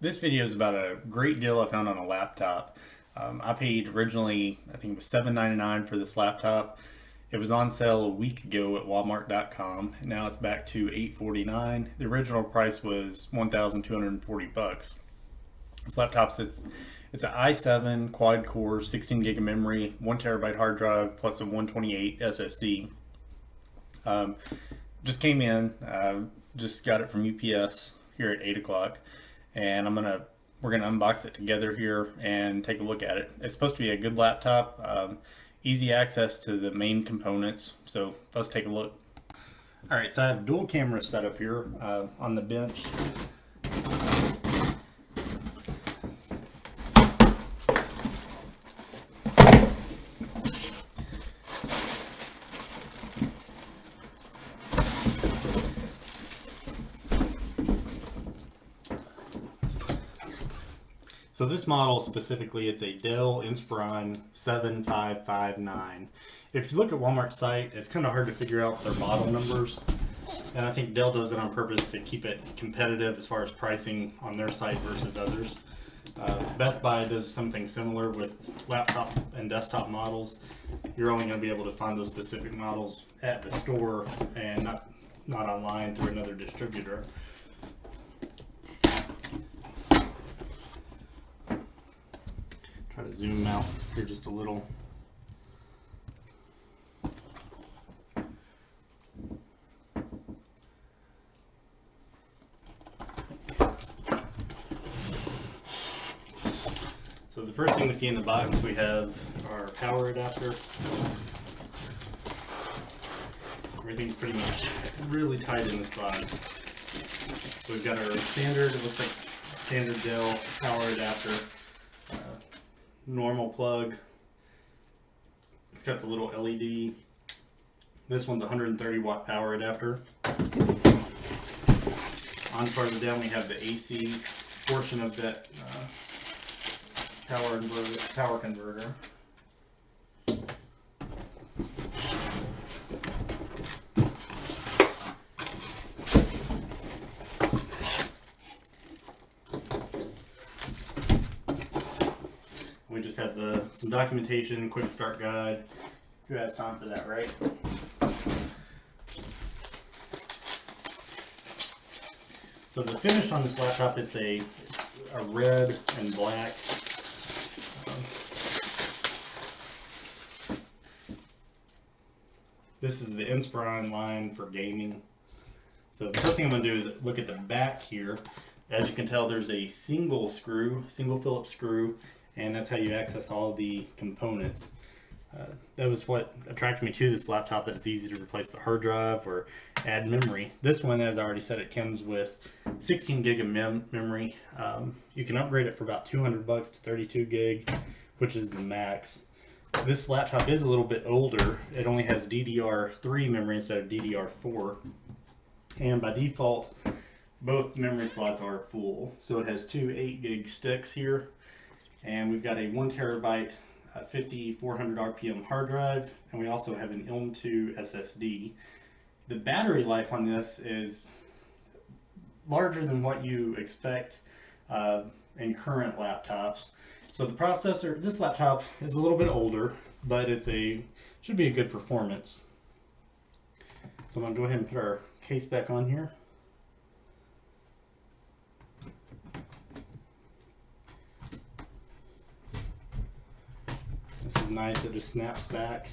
This video is about a great deal I found on a laptop. I paid originally, I think it was $7.99 for this laptop. It was on sale a week ago at Walmart.com. Now it's back to $8.49. The original price was $1,240. This laptop's it's an i7 quad core, 16 gig of memory, 1 TB hard drive, plus a 128 SSD. Just came in, just got it from UPS here at 8 o'clock, and we're gonna unbox it together here and take a look at it. It's supposed to be a good laptop, easy access to the main components. So let's take a look. All right, so I have dual cameras set up here on the bench. So this model specifically, it's a Dell Inspiron 7559. If you look at Walmart's site, it's kind of hard to figure out their model numbers. And I think Dell does it on purpose to keep it competitive as far as pricing on their site versus others. Best Buy does something similar with laptop and desktop models. You're only going to be able to find those specific models at the store and not online through another distributor. Try to zoom out here just a little. So the first thing we see in the box, we have our power adapter. Everything's pretty much really tight in this box. So we've got our standard, it looks like standard Dell power adapter. Normal plug. It's got the little LED. This one's a 130 watt power adapter. On farther down we have the AC portion of that power converter. We just have some documentation, quick start guide. Who has time for that, right? So the finish on this laptop, it's a red and black. This is the Inspiron line for gaming. So the first thing I'm going to do is look at the back here. As you can tell, there's a single Phillips screw, and that's how you access all the components. That was what attracted me to this laptop, that it's easy to replace the hard drive or add memory. This one, as I already said, it comes with 16 gig of memory. You can upgrade it for about $200 to 32 gig, which is the max. This laptop is a little bit older. It only has DDR3 memory instead of DDR4. And by default, both memory slots are full. So it has two 8 gig sticks here. And we've got a 1 TB 5400 RPM hard drive, and we also have an M.2 SSD. The battery life on this is larger than what you expect in current laptops. So the processor, this laptop is a little bit older, but should be a good performance. So I'm going to go ahead and put our case back on here. This is nice, it just snaps back.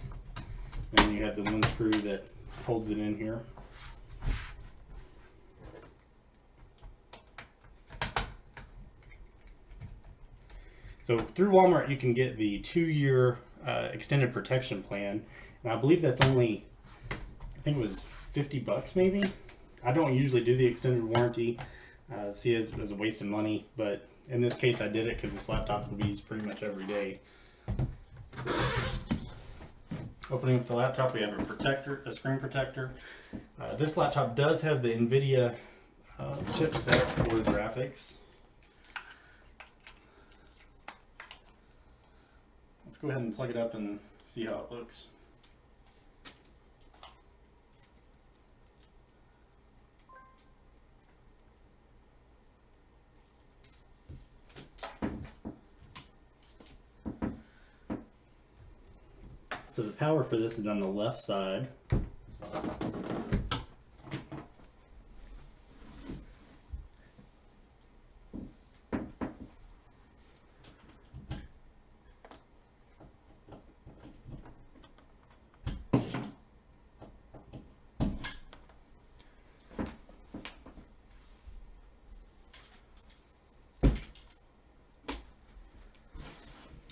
And then you have the one screw that holds it in here. So through Walmart you can get the 2-year extended protection plan. And I believe that's only, I think it was $50 maybe. I don't usually do the extended warranty. See it as a waste of money, but in this case I did it because this laptop will be used pretty much every day. Opening up the laptop, we have a screen protector. This laptop does have the NVIDIA chipset for graphics. Let's go ahead and plug it up and see how it looks. So the power for this is on the left side.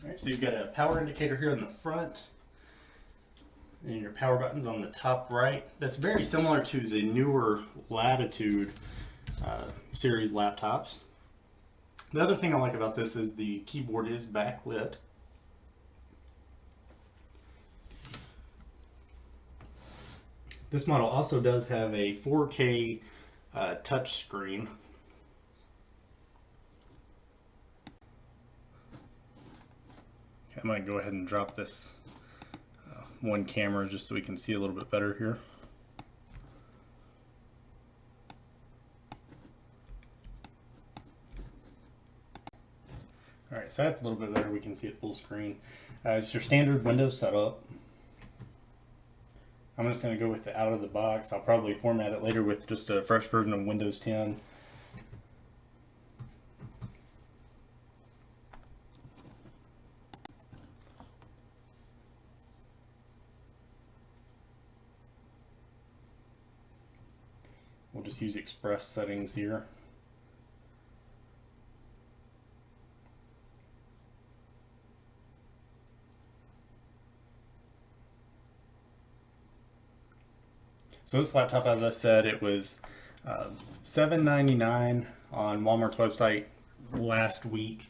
Alright, so you've got a power indicator here in the front, and your power button's on the top right. That's very similar to the newer Latitude series laptops. The other thing I like about this is the keyboard is backlit. This model also does have a 4K touch screen. I might go ahead and drop this one camera just so we can see a little bit better here. Alright, so that's a little bit better. We can see it full screen. It's your standard Windows setup. I'm just going to go with the out of the box. I'll probably format it later with just a fresh version of Windows 10. We'll just use Express settings here. So this laptop, as I said, it was $799 on Walmart's website last week.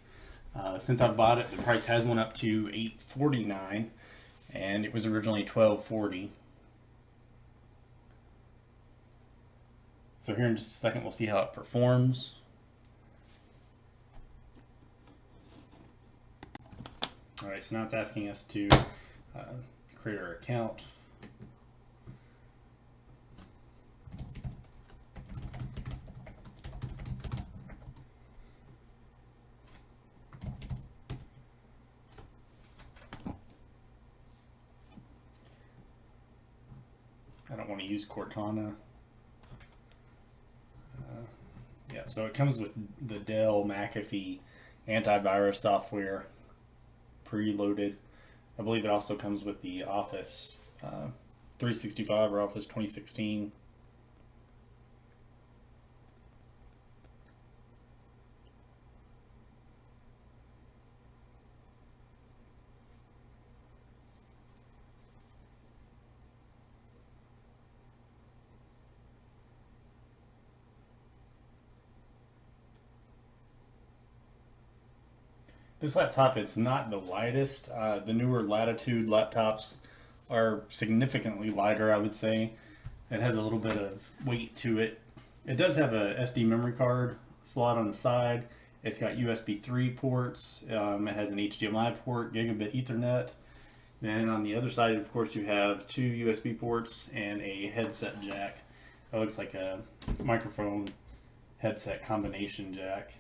Since I bought it, the price has went up to $849, and it was originally $1240. So here in just a second, we'll see how it performs. All right, so now it's asking us to create our account. I don't want to use Cortana. Yeah, so it comes with the Dell McAfee antivirus software preloaded. I believe it also comes with the Office 365 or Office 2016. This laptop, it's not the lightest. The newer Latitude laptops are significantly lighter, I would say. It has a little bit of weight to it. It does have a SD memory card slot on the side. It's got USB 3 ports. It has an HDMI port, gigabit Ethernet. Then on the other side, of course, you have two USB ports and a headset jack. That looks like a microphone headset combination jack.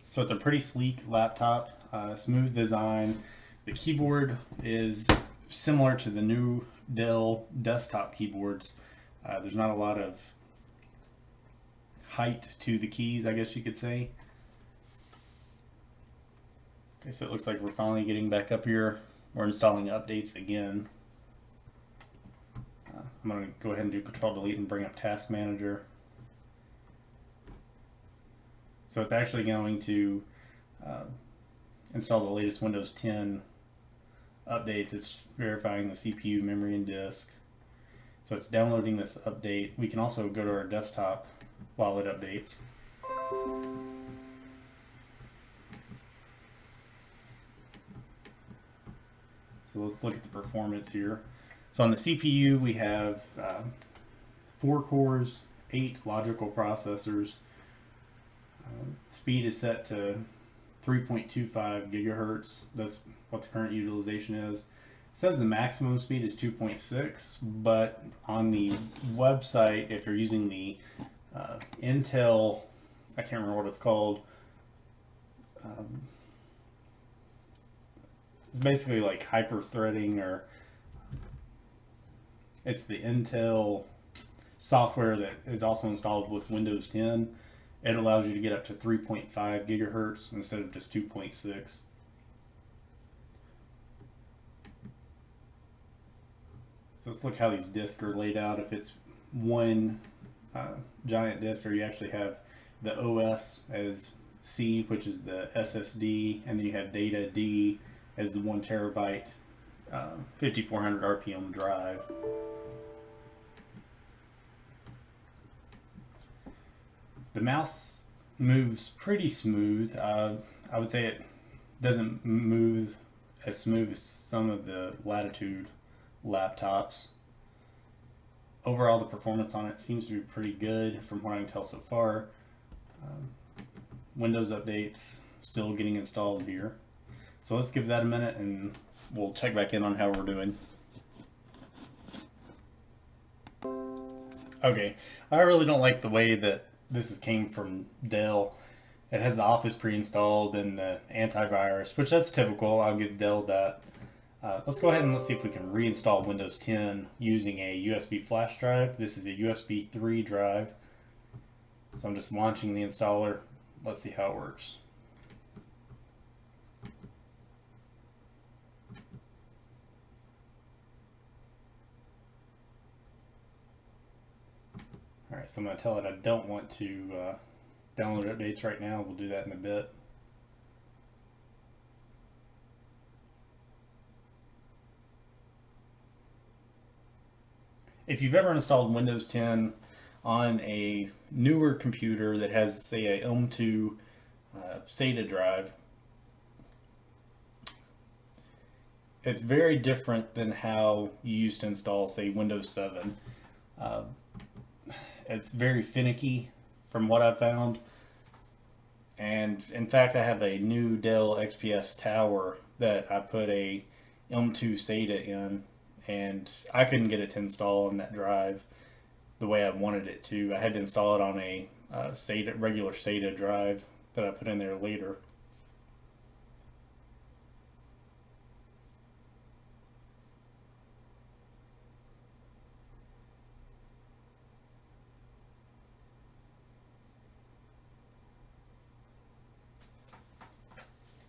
So it's a pretty sleek laptop, smooth design. The keyboard is similar to the new Dell desktop keyboards. There's not a lot of height to the keys, I guess you could say. Okay, so it looks like we're finally getting back up here. We're installing updates again. I'm going to go ahead and do Control-Delete and bring up Task Manager. So it's actually going to install the latest Windows 10 updates. It's verifying the CPU, memory, and disk. So it's downloading this update. We can also go to our desktop while it updates. So let's look at the performance here. So on the CPU, we have 4 cores, 8 logical processors. Speed is set to 3.25 gigahertz. That's what the current utilization is. It says the maximum speed is 2.6, but on the website, if you're using the Intel, I can't remember what it's called, It's basically like hyper threading, or it's the Intel software that is also installed with Windows 10. It allows you to get up to 3.5 gigahertz instead of just 2.6. So let's look how these disks are laid out. If it's one giant disk, or you actually have the OS as C, which is the SSD, and then you have data D as the 1 terabyte 5400 RPM drive. The mouse moves pretty smooth. I would say it doesn't move as smooth as some of the Latitude laptops. Overall, the performance on it seems to be pretty good from what I can tell so far. Windows updates still getting installed here. So let's give that a minute and we'll check back in on how we're doing. Okay, I really don't like the way that this came from Dell. It has the Office pre-installed and the antivirus, which that's typical. I'll give Dell that. Let's go ahead and let's see if we can reinstall Windows 10 using a USB flash drive. This is a USB 3 drive. So I'm just launching the installer. Let's see how it works. Alright, so I'm going to tell it I don't want to download updates right now. We'll do that in a bit. If you've ever installed Windows 10 on a newer computer that has, say, a M2 SATA drive, it's very different than how you used to install, say, Windows 7. It's very finicky from what I've found. And in fact, I have a new Dell XPS tower that I put a M2 SATA in, and I couldn't get it to install on that drive the way I wanted it to. I had to install it on a SATA, regular SATA drive that I put in there later.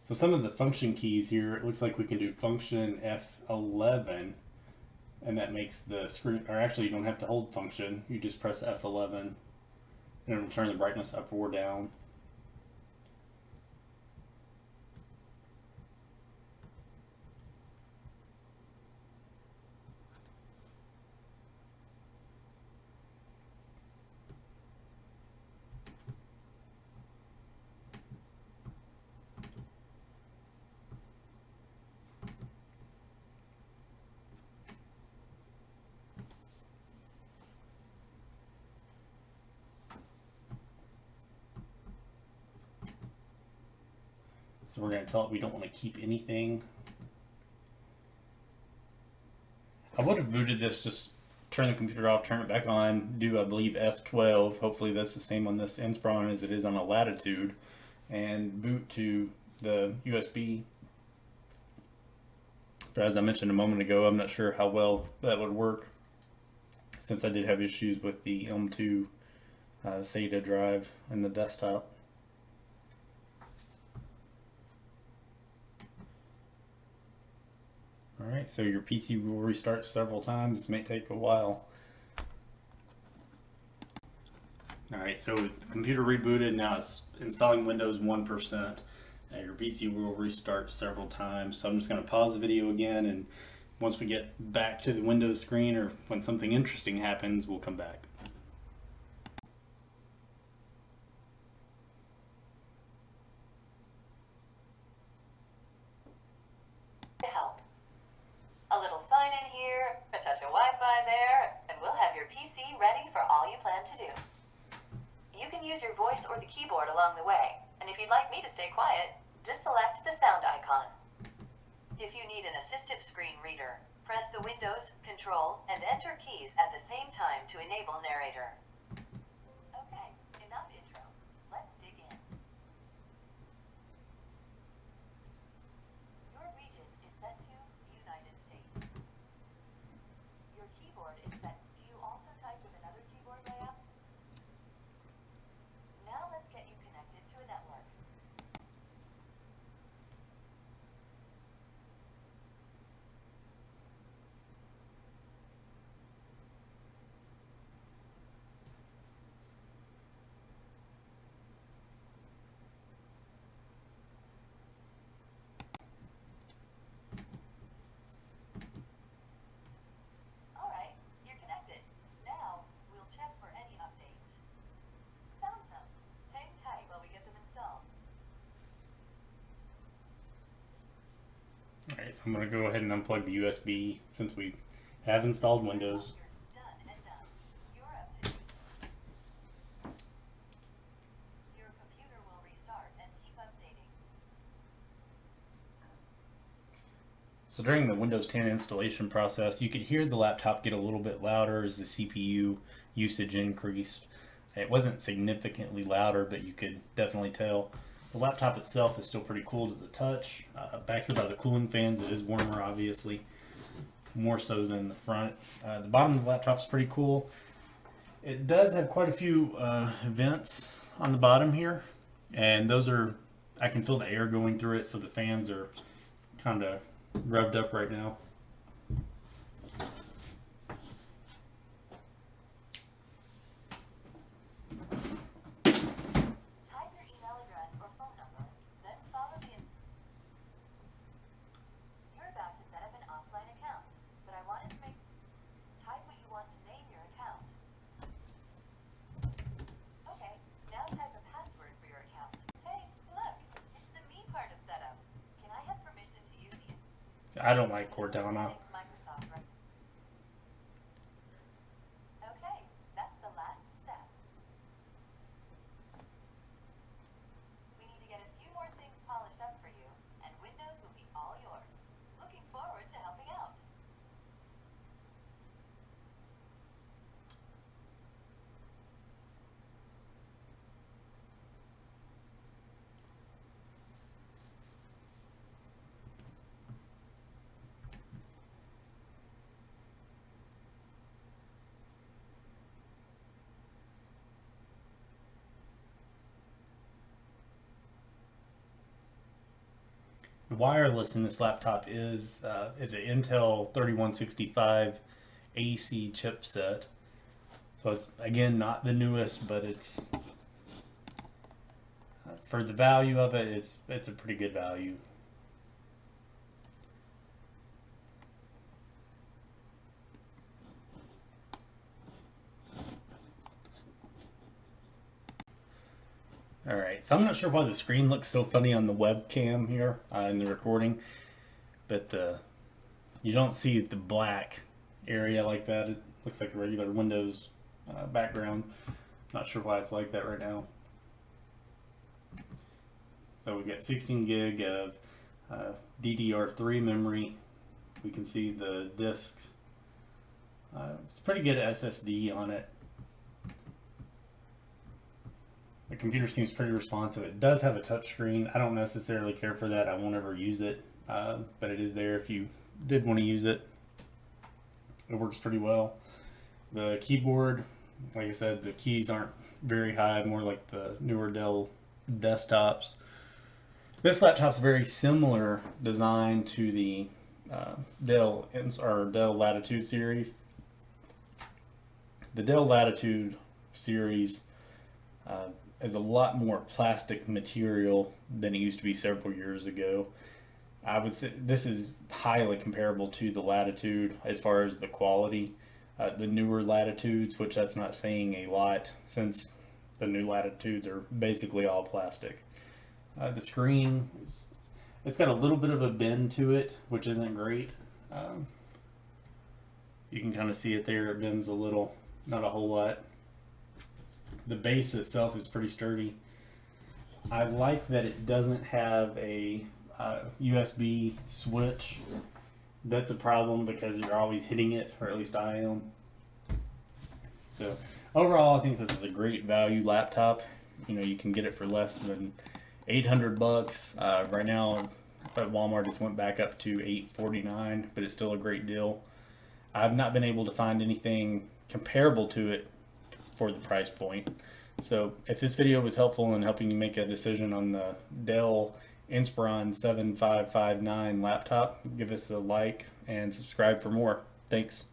So some of the function keys here, it looks like we can do function F11, and that makes the screen, or actually you don't have to hold function, you just press F11 and it'll turn the brightness up or down. So we're going to tell it we don't want to keep anything. I would have booted this, just turn the computer off, turn it back on, do I believe F12. Hopefully that's the same on this Inspiron as it is on a Latitude, and boot to the USB. But as I mentioned a moment ago, I'm not sure how well that would work, since I did have issues with the M2 SATA drive in the desktop. Alright, so your PC will restart several times. This may take a while. Alright, so the computer rebooted. Now it's installing Windows 1%. Your PC will restart several times. So I'm just going to pause the video again, and once we get back to the Windows screen, or when something interesting happens, we'll come back. To help. A little sign in here, a touch of Wi-Fi there, and we'll have your PC ready for all you plan to do. You can use your voice or the keyboard along the way, and if you'd like me to stay quiet, just select the sound icon. If you need an assistive screen reader, press the Windows, Control, and Enter keys at the same time to enable narrator. Okay, enough intro. Let's dig in. Your region is Alright, so I'm going to go ahead and unplug the USB since we have installed Windows. You're done and done. You're up to date. Your computer will restart and keep updating. So during the Windows 10 installation process, you could hear the laptop get a little bit louder as the CPU usage increased. It wasn't significantly louder, but you could definitely tell. The laptop itself is still pretty cool to the touch. Back here by the cooling fans, it is warmer, obviously, more so than the front. The bottom of the laptop is pretty cool. It does have quite a few vents on the bottom here, and those are, I can feel the air going through it, so the fans are kind of revved up right now. Type your email address or phone number, then follow the You're about to set up an offline account, but I wanted to type what you want to name your account. Okay, now type a password for your account. Hey, look, it's the me part of setup. Can I have permission to use the I don't like Cortana. Microsoft. Okay, that's the last step. We need to get a few more things polished up for you, and Windows will be all yours. Looking forward to helping out. The wireless in this laptop is an Intel 3165 AC chipset. So it's, again, not the newest, but it's for the value of it, it's a pretty good value. Alright, so I'm not sure why the screen looks so funny on the webcam here in the recording, but you don't see the black area like that. It looks like a regular Windows background. Not sure why it's like that right now. So we've got 16 gig of DDR3 memory. We can see the disk. It's pretty good SSD on it. The computer seems pretty responsive. It does have a touch screen. I don't necessarily care for that. I won't ever use it, but it is there if you did want to use it. It works pretty well. The keyboard, like I said, the keys aren't very high, more like the newer Dell desktops. This laptop's very similar design to the Dell Latitude series. The Dell Latitude series is a lot more plastic material than it used to be several years ago. I would say this is highly comparable to the Latitude as far as the quality. The newer Latitudes, which that's not saying a lot since the new Latitudes are basically all plastic. The screen, it's got a little bit of a bend to it, which isn't great. You can kind of see it there, it bends a little, not a whole lot. The base itself is pretty sturdy. I like that it doesn't have a USB switch. That's a problem because you're always hitting it, or at least I am. So overall, I think this is a great value laptop. You know, you can get it for less than $800. Right now at Walmart, it's went back up to $849, but it's still a great deal. I've not been able to find anything comparable to it for the price point. So if this video was helpful in helping you make a decision on the Dell Inspiron 7559 laptop, give us a like and subscribe for more. Thanks.